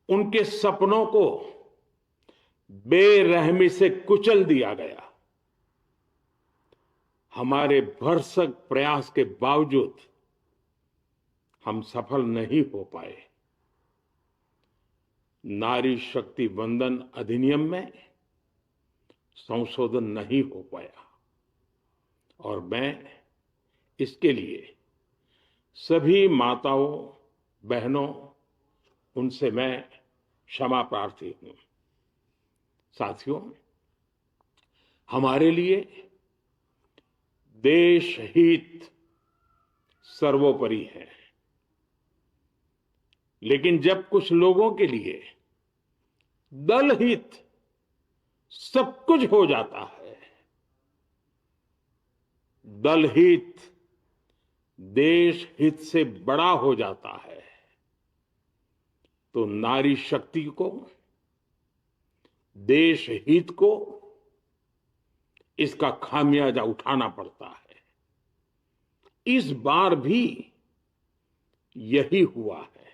उनके सपनों को बेरहमी से कुचल दिया गया। हमारे भरसक प्रयास के बावजूद हम सफल नहीं हो पाए। नारी शक्ति वंदन अधिनियम में संशोधन नहीं हो पाया और मैं इसके लिए सभी माताओं बहनों उनसे मैं क्षमा प्रार्थी हूं। साथियों, हमारे लिए देश हित सर्वोपरि है, लेकिन जब कुछ लोगों के लिए दल हित सब कुछ हो जाता है, दल हित देश हित से बड़ा हो जाता है, तो नारी शक्ति को, देश हित को इसका खामियाजा उठाना पड़ता है। इस बार भी यही हुआ है।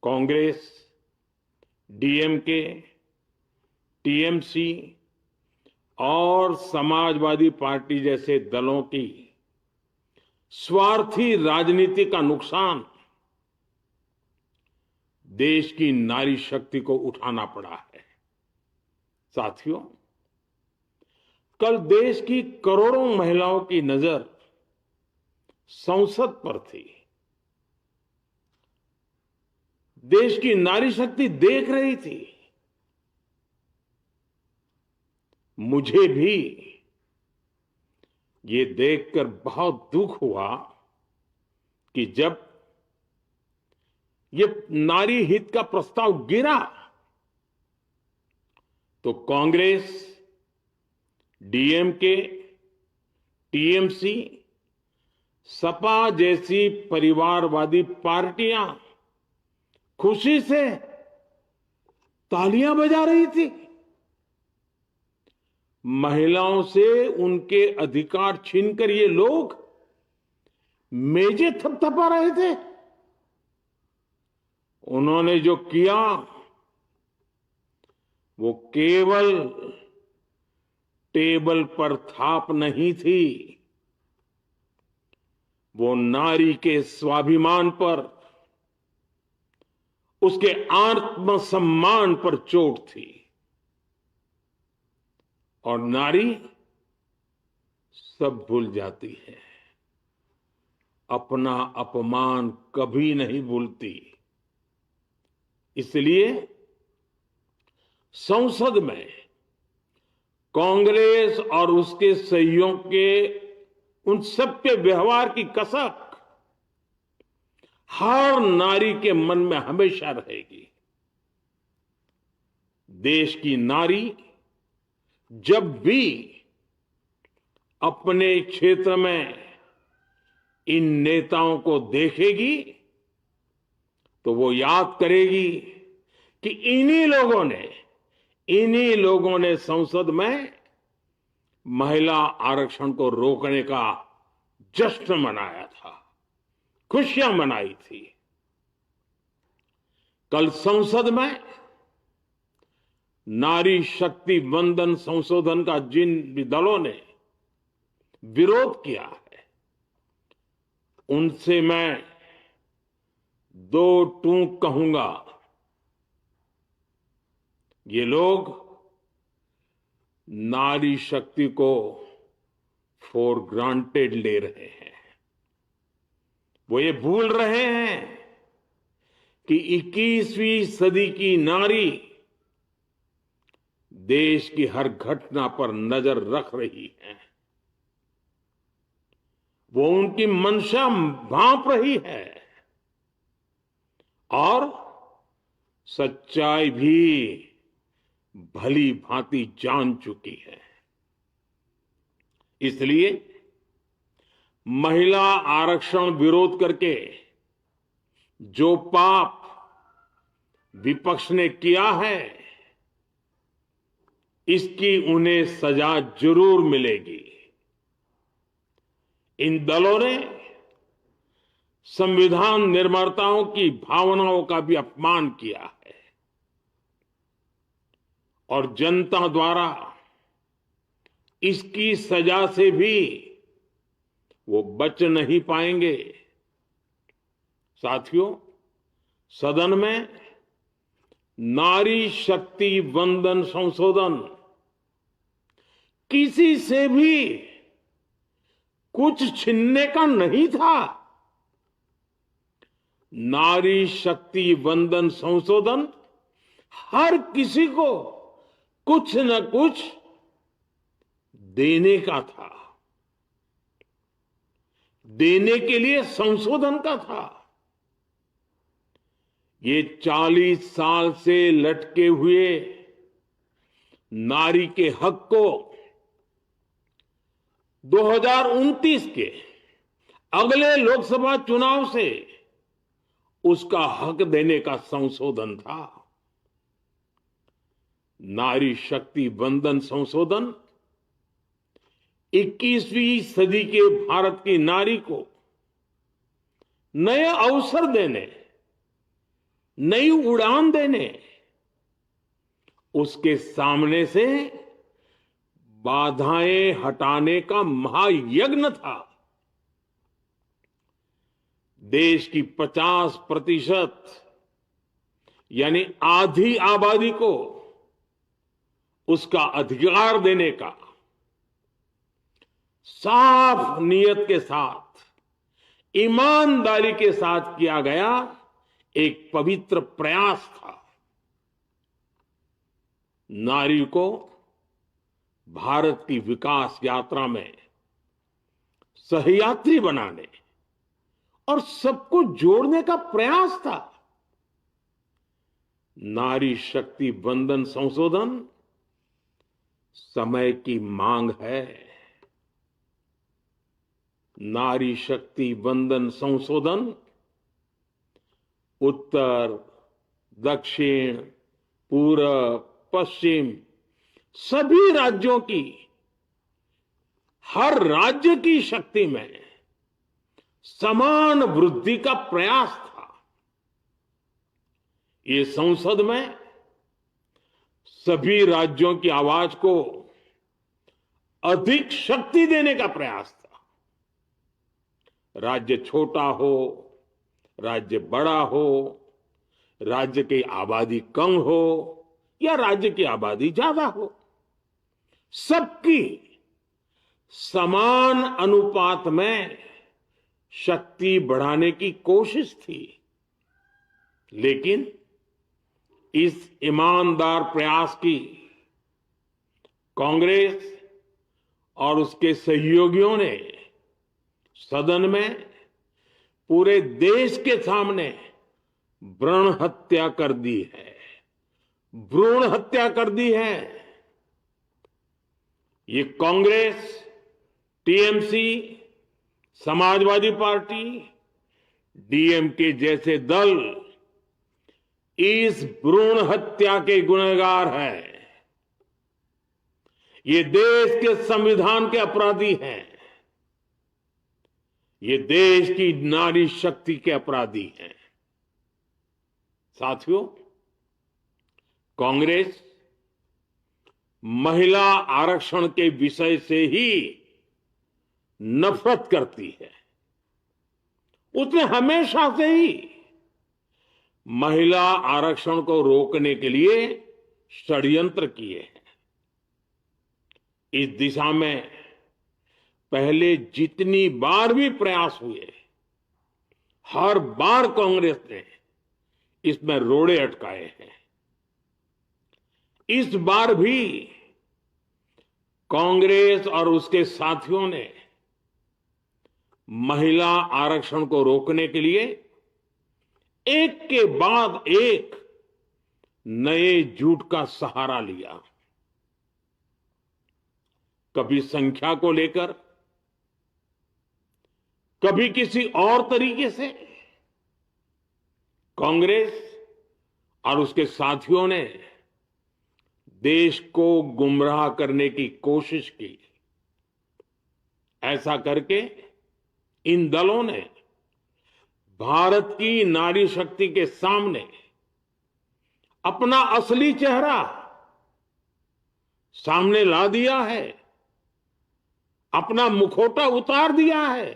कांग्रेस, डीएमके, टीएमसी और समाजवादी पार्टी जैसे दलों की स्वार्थी राजनीति का नुकसान देश की नारी शक्ति को उठाना पड़ा है। साथियों, कल देश की करोड़ों महिलाओं की नजर संसद पर थी। देश की नारी शक्ति देख रही थी। मुझे भी ये देखकर बहुत दुख हुआ कि जब ये नारी हित का प्रस्ताव गिरा तो कांग्रेस, डीएमके, टीएमसी, सपा जैसी परिवारवादी पार्टियां खुशी से तालियां बजा रही थी। महिलाओं से उनके अधिकार छीनकर ये लोग मेजें थपथपा रहे थे। उन्होंने जो किया वो केवल टेबल पर थाप नहीं थी, वो नारी के स्वाभिमान पर, उसके आत्मसम्मान पर चोट थी। और नारी सब भूल जाती है, अपना अपमान कभी नहीं भूलती। इसलिए संसद में कांग्रेस और उसके सहयोगियों के उन सबके व्यवहार की कसक हर नारी के मन में हमेशा रहेगी। देश की नारी जब भी अपने क्षेत्र में इन नेताओं को देखेगी तो वो याद करेगी कि इन्हीं लोगों ने संसद में महिला आरक्षण को रोकने का जश्न मनाया था, खुशियां मनाई थी। कल संसद में नारी शक्ति वंदन संशोधन का जिन भी दलों ने विरोध किया है, उनसे मैं दो टूक कहूंगा। ये लोग नारी शक्ति को फॉर ग्रांटेड ले रहे हैं। वो ये भूल रहे हैं कि 21वीं सदी की नारी देश की हर घटना पर नजर रख रही है। वो उनकी मंशा भांप रही है और सच्चाई भी भली भांति जान चुकी है। इसलिए महिला आरक्षण विरोध करके जो पाप विपक्ष ने किया है, इसकी उन्हें सजा जरूर मिलेगी। इन दलों ने संविधान निर्माताओं की भावनाओं का भी अपमान किया है और जनता द्वारा इसकी सजा से भी वो बच नहीं पाएंगे। साथियों, सदन में नारी शक्ति वंदन संशोधन किसी से भी कुछ छीनने का नहीं था। नारी शक्ति वंदन संशोधन हर किसी को कुछ न कुछ देने का था, देने के लिए संशोधन का था। ये 40 साल से लटके हुए नारी के हक को 2029 के अगले लोकसभा चुनाव से उसका हक देने का संशोधन था। नारी शक्ति वंदन संशोधन 21वीं सदी के भारत की नारी को नए अवसर देने, नई उड़ान देने, उसके सामने से बाधाएं हटाने का महायज्ञ था। देश की 50% यानी आधी आबादी को उसका अधिकार देने का साफ नियत के साथ, ईमानदारी के साथ किया गया एक पवित्र प्रयास था। नारी को भारत की विकास यात्रा में सहयात्री बनाने और सबको जोड़ने का प्रयास था। नारी शक्ति वंदन संशोधन समय की मांग है। नारी शक्ति वंदन संशोधन उत्तर, दक्षिण, पूर्व, पश्चिम सभी राज्यों की, हर राज्य की शक्ति में समान वृद्धि का प्रयास था। ये संसद में सभी राज्यों की आवाज को अधिक शक्ति देने का प्रयास था। राज्य छोटा हो, राज्य बड़ा हो, राज्य की आबादी कम हो या राज्य की आबादी ज्यादा हो, सबकी समान अनुपात में शक्ति बढ़ाने की कोशिश थी। लेकिन इस ईमानदार प्रयास की कांग्रेस और उसके सहयोगियों ने सदन में पूरे देश के सामने भ्रूण हत्या कर दी है। भ्रूण हत्या कर दी है। ये Congress, TMC, Samajwadi party, DMK जैसे दल इस भ्रूण हत्या के गुनहगार हैं। ये देश के संविधान के अपराधी हैं। ये देश की नारी शक्ति के अपराधी हैं। साथियों, कांग्रेस महिला आरक्षण के विषय से ही नफरत करती है। उसने हमेशा से ही महिला आरक्षण को रोकने के लिए षड्यंत्र किए हैं। इस दिशा में पहले जितनी बार भी प्रयास हुए, हर बार कांग्रेस ने इसमें रोड़े अटकाए हैं। इस बार भी कांग्रेस और उसके साथियों ने महिला आरक्षण को रोकने के लिए एक के बाद एक नए झूठ का सहारा लिया। कभी संख्या को लेकर, कभी किसी और तरीके से कांग्रेस और उसके साथियों ने देश को गुमराह करने की कोशिश की। ऐसा करके इन दलों ने भारत की नारी शक्ति के सामने अपना असली चेहरा सामने ला दिया है, अपना मुखौटा उतार दिया है।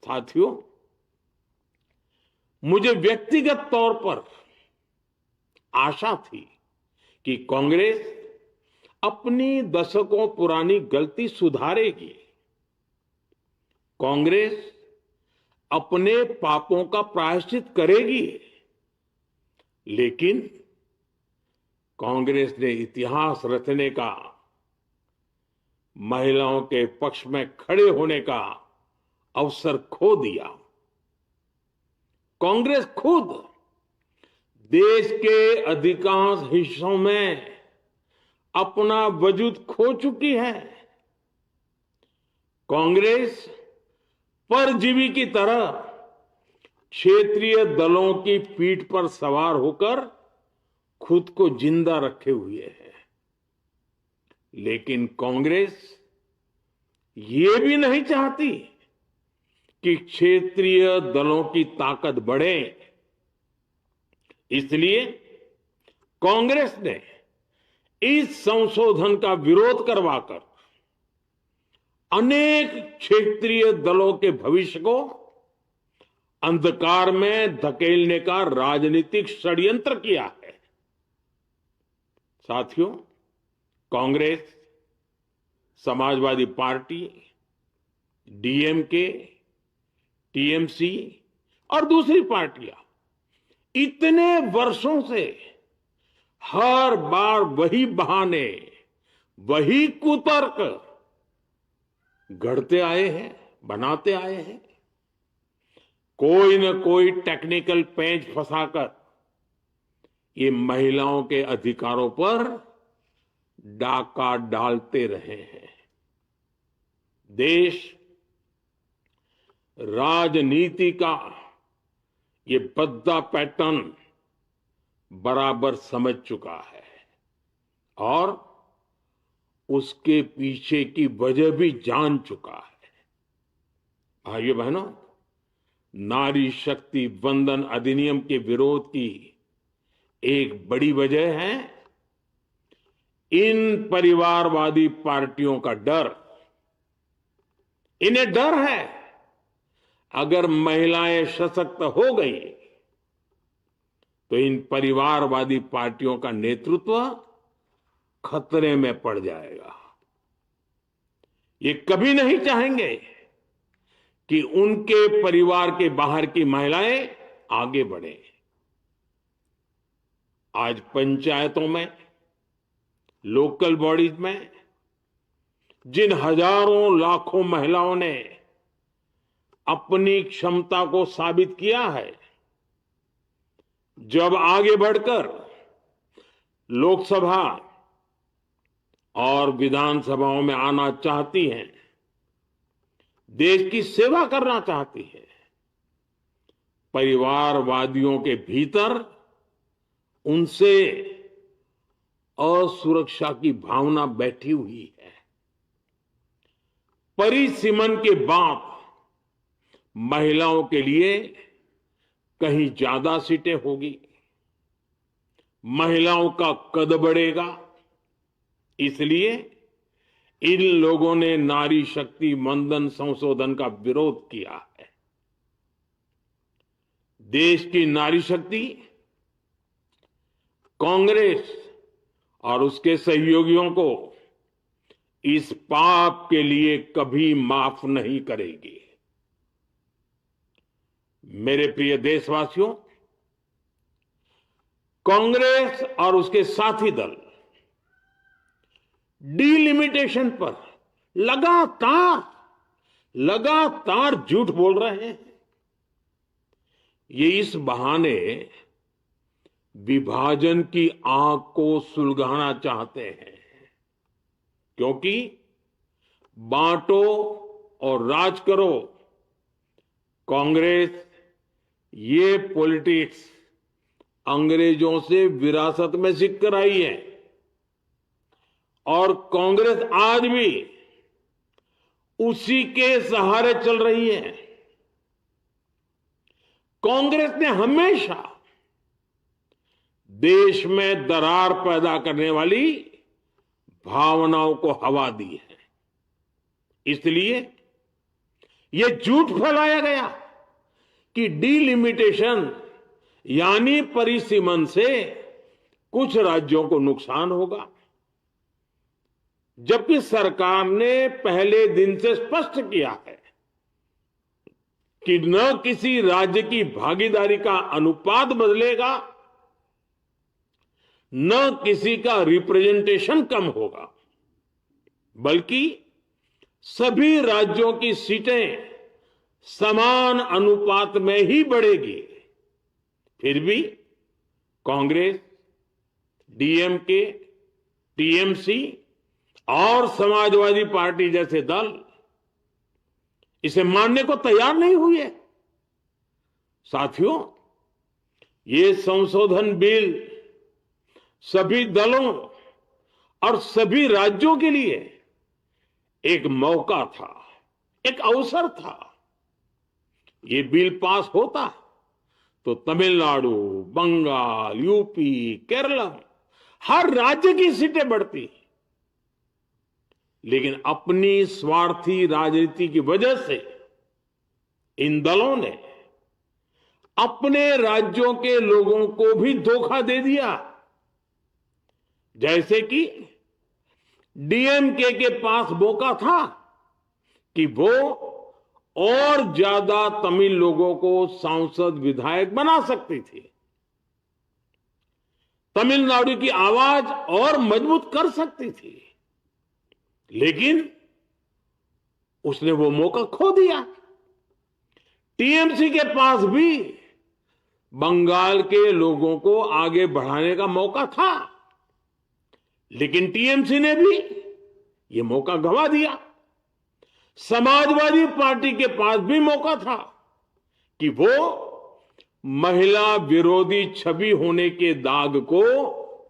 साथियों, मुझे व्यक्तिगत तौर पर आशा थी कि कांग्रेस अपनी दशकों पुरानी गलती सुधारेगी। कांग्रेस अपने पापों का प्रायश्चित करेगी। लेकिन कांग्रेस ने इतिहास रचने का, महिलाओं के पक्ष में खड़े होने का अवसर खो दिया। कांग्रेस खुद देश के अधिकांश हिस्सों में अपना वजूद खो चुकी है। कांग्रेस परजीवी की तरह क्षेत्रीय दलों की पीठ पर सवार होकर खुद को जिंदा रखे हुए है। लेकिन कांग्रेस ये भी नहीं चाहती कि क्षेत्रीय दलों की ताकत बढ़े। इसलिए कांग्रेस ने इस संशोधन का विरोध करवाकर अनेक क्षेत्रीय दलों के भविष्य को अंधकार में धकेलने का राजनीतिक षड्यंत्र किया है। साथियों, Congress, Samajwadi party, DMK, TMC और दूसरी पार्टियां इतने वर्षों से हर बार वही बहाने, वही कुतर्क गढ़ते आए हैं, बनाते आए हैं। कोई न कोई टेक्निकल पेंच फंसाकर ये महिलाओं के अधिकारों पर डाका डालते रहे हैं। देश राजनीति का ये भद्दा पैटर्न बराबर समझ चुका है और उसके पीछे की वजह भी जान चुका है। भाइयों बहनों, नारी शक्ति वंदन अधिनियम के विरोध की एक बड़ी वजह है इन परिवारवादी पार्टियों का डर। इन्हें डर है अगर महिलाएं सशक्त हो गई तो इन परिवारवादी पार्टियों का नेतृत्व खतरे में पड़ जाएगा। ये कभी नहीं चाहेंगे कि उनके परिवार के बाहर की महिलाएं आगे बढ़े। आज पंचायतों में, लोकल बॉडीज में जिन हजारों लाखों महिलाओं ने अपनी क्षमता को साबित किया है, जब आगे बढ़कर लोकसभा और विधानसभाओं में आना चाहती हैं, देश की सेवा करना चाहती है, परिवारवादियों के भीतर उनसे असुरक्षा की भावना बैठी हुई है। परिसीमन के बाद महिलाओं के लिए कहीं ज्यादा सीटें होगी, महिलाओं का कद बढ़ेगा। इसलिए इन लोगों ने नारी शक्ति वंदन संशोधन का विरोध किया है। देश की नारी शक्ति कांग्रेस और उसके सहयोगियों को इस पाप के लिए कभी माफ नहीं करेगी। मेरे प्रिय देशवासियों, कांग्रेस और उसके साथी दल डिलिमिटेशन पर लगातार झूठ बोल रहे हैं। ये इस बहाने विभाजन की आग को सुलगाना चाहते हैं, क्योंकि बांटो और राज करो, कांग्रेस ये पॉलिटिक्स अंग्रेजों से विरासत में सीख कर आई है और कांग्रेस आज भी उसी के सहारे चल रही है। कांग्रेस ने हमेशा देश में दरार पैदा करने वाली भावनाओं को हवा दी है। इसलिए यह झूठ फैलाया गया कि डीलिमिटेशन यानी परिसीमन से कुछ राज्यों को नुकसान होगा, जबकि सरकार ने पहले दिन से स्पष्ट किया है कि न किसी राज्य की भागीदारी का अनुपात बदलेगा, न किसी का रिप्रेजेंटेशन कम होगा, बल्कि सभी राज्यों की सीटें समान अनुपात में ही बढ़ेगी। फिर भी कांग्रेस, डीएमके, टीएमसी और समाजवादी पार्टी जैसे दल इसे मानने को तैयार नहीं हुए। साथियों, ये संशोधन बिल सभी दलों और सभी राज्यों के लिए एक मौका था, एक अवसर था। ये बिल पास होता तो तमिलनाडु, बंगाल, यूपी, केरला हर राज्य की सीटें बढ़ती, लेकिन अपनी स्वार्थी राजनीति की वजह से इन दलों ने अपने राज्यों के लोगों को भी धोखा दे दिया। जैसे कि डीएमके के पास मौका था कि वो और ज्यादा तमिल लोगों को सांसद विधायक बना सकती थी, तमिलनाडु की आवाज और मजबूत कर सकती थी, लेकिन उसने वो मौका खो दिया। टीएमसी के पास भी बंगाल के लोगों को आगे बढ़ाने का मौका था, लेकिन टीएमसी ने भी ये मौका गंवा दिया। समाजवादी पार्टी के पास भी मौका था कि वो महिला विरोधी छवि होने के दाग को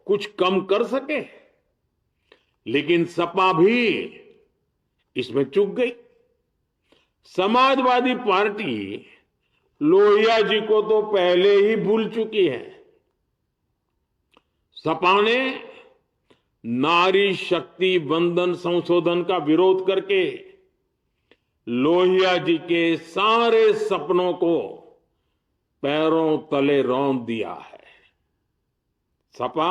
कुछ कम कर सके, लेकिन सपा भी इसमें चूक गई। समाजवादी पार्टी लोहिया जी को तो पहले ही भूल चुकी है। सपा ने नारी शक्ति वंदन संशोधन का विरोध करके लोहिया जी के सारे सपनों को पैरों तले रौंद दिया है। सपा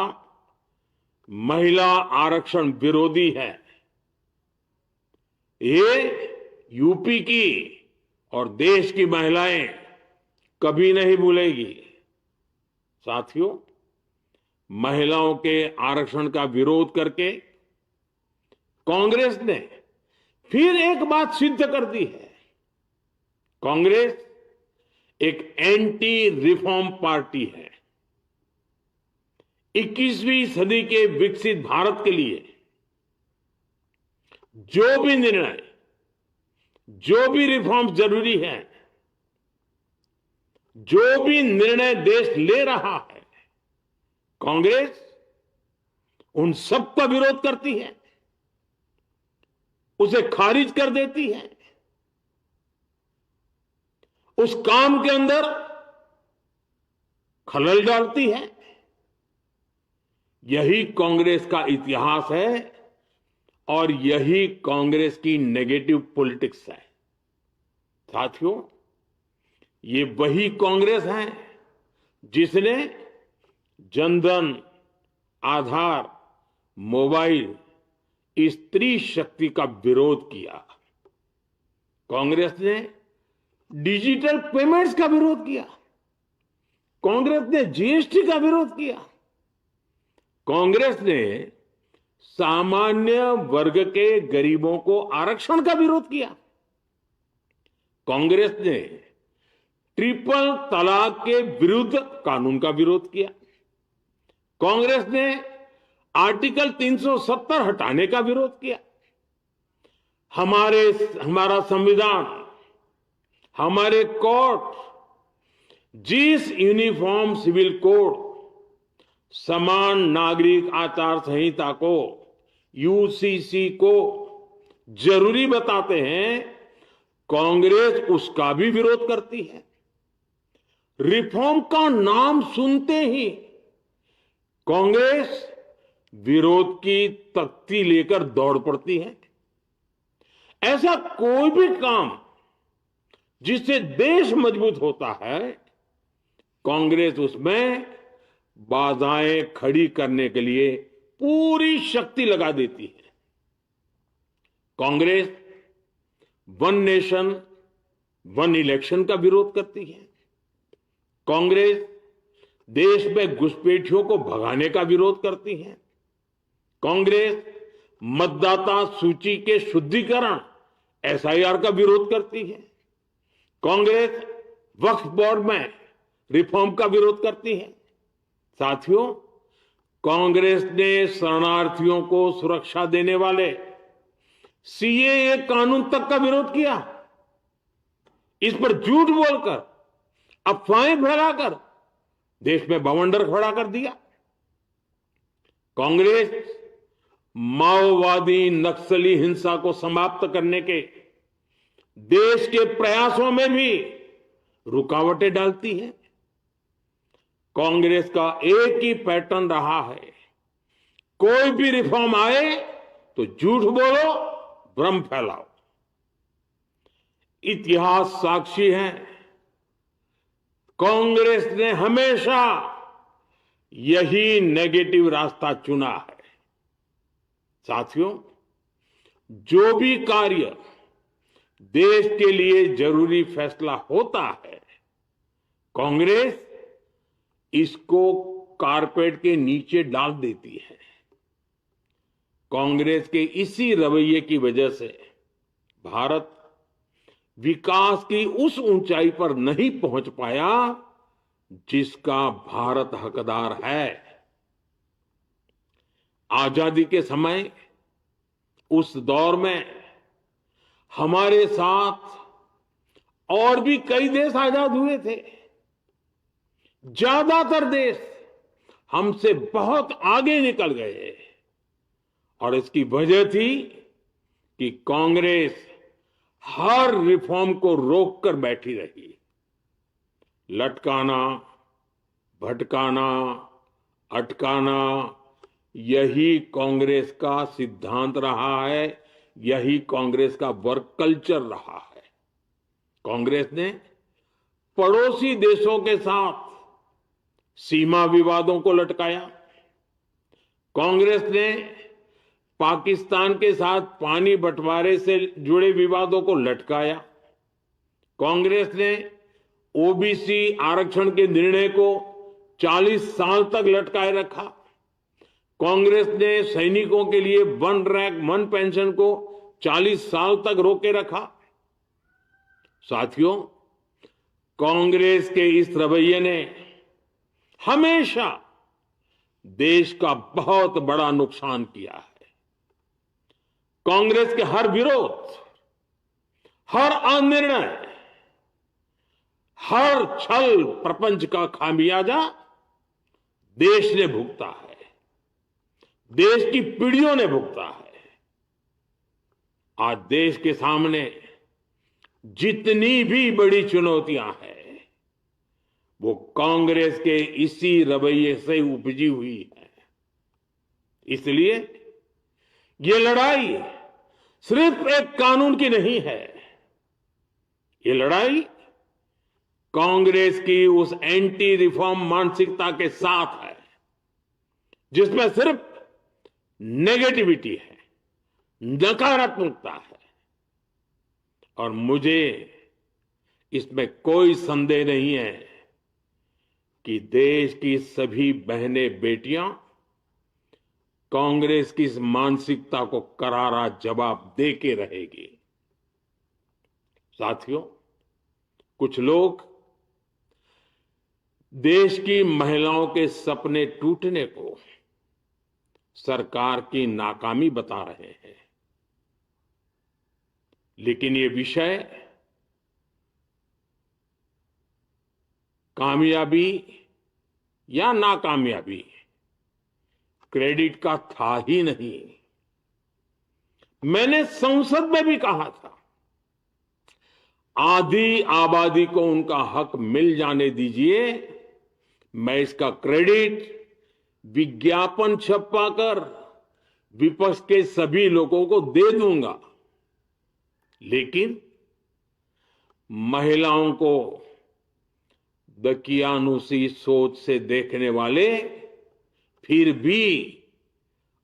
महिला आरक्षण विरोधी है। ये यूपी की और देश की महिलाएं कभी नहीं भूलेगी। साथियों, महिलाओं के आरक्षण का विरोध करके कांग्रेस ने फिर एक बात सिद्ध कर दी है। कांग्रेस एक एंटी रिफॉर्म पार्टी है। 21वीं सदी के विकसित भारत के लिए जो भी निर्णय, जो भी रिफॉर्म जरूरी है, जो भी निर्णय देश ले रहा है, कांग्रेस उन सब का विरोध करती है, उसे खारिज कर देती है, उस काम के अंदर खलल डालती है। यही कांग्रेस का इतिहास है और यही कांग्रेस की नेगेटिव पॉलिटिक्स है। साथियों, ये वही कांग्रेस है जिसने जनधन, आधार, मोबाइल, स्त्री शक्ति का विरोध किया। कांग्रेस ने डिजिटल पेमेंट्स का विरोध किया। कांग्रेस ने जीएसटी का विरोध किया। कांग्रेस ने सामान्य वर्ग के गरीबों को आरक्षण का विरोध किया। कांग्रेस ने ट्रिपल तलाक के विरुद्ध कानून का विरोध किया। कांग्रेस ने आर्टिकल 370 हटाने का विरोध किया। हमारा संविधान, हमारे कोर्ट जिस यूनिफॉर्म सिविल कोड, समान नागरिक आचार संहिता को, यूसीसी को जरूरी बताते हैं, कांग्रेस उसका भी विरोध करती है। रिफॉर्म का नाम सुनते ही कांग्रेस विरोध की तख्ती लेकर दौड़ पड़ती है। ऐसा कोई भी काम जिससे देश मजबूत होता है, कांग्रेस उसमें बाधाएं खड़ी करने के लिए पूरी शक्ति लगा देती है। Congress one nation one election का विरोध करती है। कांग्रेस देश में घुसपैठियों को भगाने का विरोध करती है। कांग्रेस मतदाता सूची के शुद्धिकरण एसआईआर का विरोध करती है। कांग्रेस वक्फ बोर्ड में रिफॉर्म का विरोध करती है। साथियों, कांग्रेस ने शरणार्थियों को सुरक्षा देने वाले सीएए कानून तक का विरोध किया। इस पर झूठ बोलकर, अफवाहें फैलाकर देश में बवंडर खड़ा कर दिया। कांग्रेस माओवादी नक्सली हिंसा को समाप्त करने के देश के प्रयासों में भी रुकावटें डालती है। कांग्रेस का एक ही पैटर्न रहा है, कोई भी रिफॉर्म आए तो झूठ बोलो, भ्रम फैलाओ। इतिहास साक्षी है, कांग्रेस ने हमेशा यही नेगेटिव रास्ता चुना है। साथियों, जो भी कार्य देश के लिए जरूरी फैसला होता है, कांग्रेस इसको कारपेट के नीचे डाल देती है। कांग्रेस के इसी रवैये की वजह से भारत विकास की उस ऊंचाई पर नहीं पहुंच पाया जिसका भारत हकदार है। आजादी के समय उस दौर में हमारे साथ और भी कई देश आजाद हुए थे। ज्यादातर देश हमसे बहुत आगे निकल गए और इसकी वजह थी कि कांग्रेस हर रिफॉर्म को रोककर बैठी रही। लटकाना, भटकाना, अटकाना, यही कांग्रेस का सिद्धांत रहा है, यही कांग्रेस का वर्क कल्चर रहा है। कांग्रेस ने पड़ोसी देशों के साथ सीमा विवादों को लटकाया। कांग्रेस ने पाकिस्तान के साथ पानी बंटवारे से जुड़े विवादों को लटकाया। कांग्रेस ने ओबीसी आरक्षण के निर्णय को 40 साल तक लटकाए रखा। कांग्रेस ने सैनिकों के लिए वन रैंक वन पेंशन को 40 साल तक रोके रखा। साथियों, कांग्रेस के इस रवैये ने हमेशा देश का बहुत बड़ा नुकसान किया है। कांग्रेस के हर विरोध, हर अनिर्णय, हर छल प्रपंच का खामियाजा देश ने भुगता है, देश की पीढ़ियों ने भुगता है। आज देश के सामने जितनी भी बड़ी चुनौतियां हैं, वो कांग्रेस के इसी रवैये से उपजी हुई है। इसलिए ये लड़ाई सिर्फ एक कानून की नहीं है, ये लड़ाई कांग्रेस की उस एंटी रिफॉर्म मानसिकता के साथ है जिसमें सिर्फ नेगेटिविटी है, नकारात्मकता है। और मुझे इसमें कोई संदेह नहीं है कि देश की सभी बहनें बेटियां कांग्रेस की इस मानसिकता को करारा जवाब दे के रहेगी। साथियों, कुछ लोग देश की महिलाओं के सपने टूटने को सरकार की नाकामी बता रहे हैं, लेकिन ये विषय कामयाबी या नाकामयाबी क्रेडिट का था ही नहीं। मैंने संसद में भी कहा था, आधी आबादी को उनका हक मिल जाने दीजिए। मैं इसका क्रेडिट विज्ञापन छपवाकर विपक्ष के सभी लोगों को दे दूंगा, लेकिन महिलाओं को दकियानुसी सोच से देखने वाले फिर भी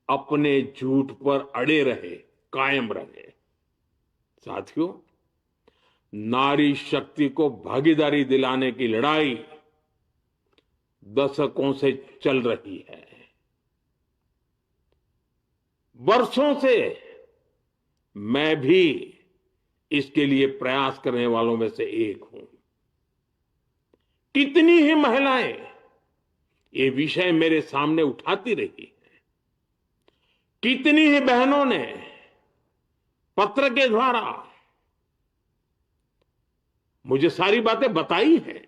अपने झूठ पर अड़े रहे, कायम रहे। साथियों, नारी शक्ति को भागीदारी दिलाने की लड़ाई दशकों से चल रही है। वर्षों से मैं भी इसके लिए प्रयास करने वालों में से एक हूं। कितनी ही महिलाएं ये विषय मेरे सामने उठाती रही हैं। कितनी ही बहनों ने पत्र के द्वारा मुझे सारी बातें बताई हैं।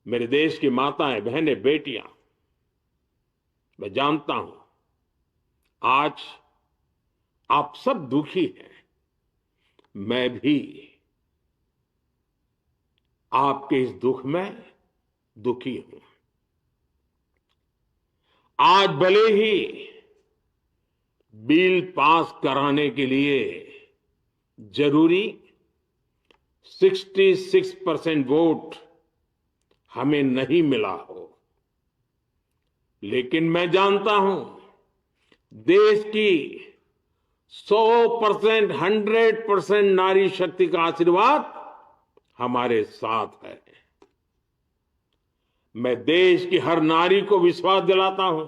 मेरे देश की माताएं, बहनें, बेटियां, मैं जानता हूं आज आप सब दुखी हैं। मैं भी आपके इस दुख में दुखी हूं। आज भले ही बिल पास कराने के लिए जरूरी 66% वोट हमें नहीं मिला हो, लेकिन मैं जानता हूं देश की 100%, 100% नारी शक्ति का आशीर्वाद हमारे साथ है। मैं देश की हर नारी को विश्वास दिलाता हूं,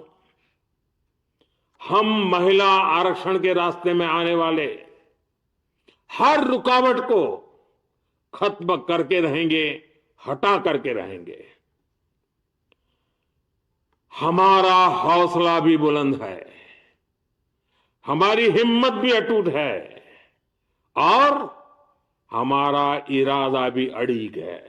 हम महिला आरक्षण के रास्ते में आने वाले हर रुकावट को खत्म करके रहेंगे, हटा करके रहेंगे। हमारा हौसला भी बुलंद है, हमारी हिम्मत भी अटूट है और हमारा इरादा भी अड़िग है।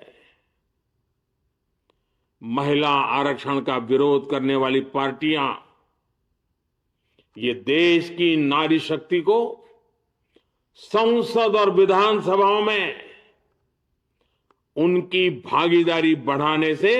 महिला आरक्षण का विरोध करने वाली पार्टियां ये देश की नारी शक्ति को संसद और विधानसभाओं में उनकी भागीदारी बढ़ाने से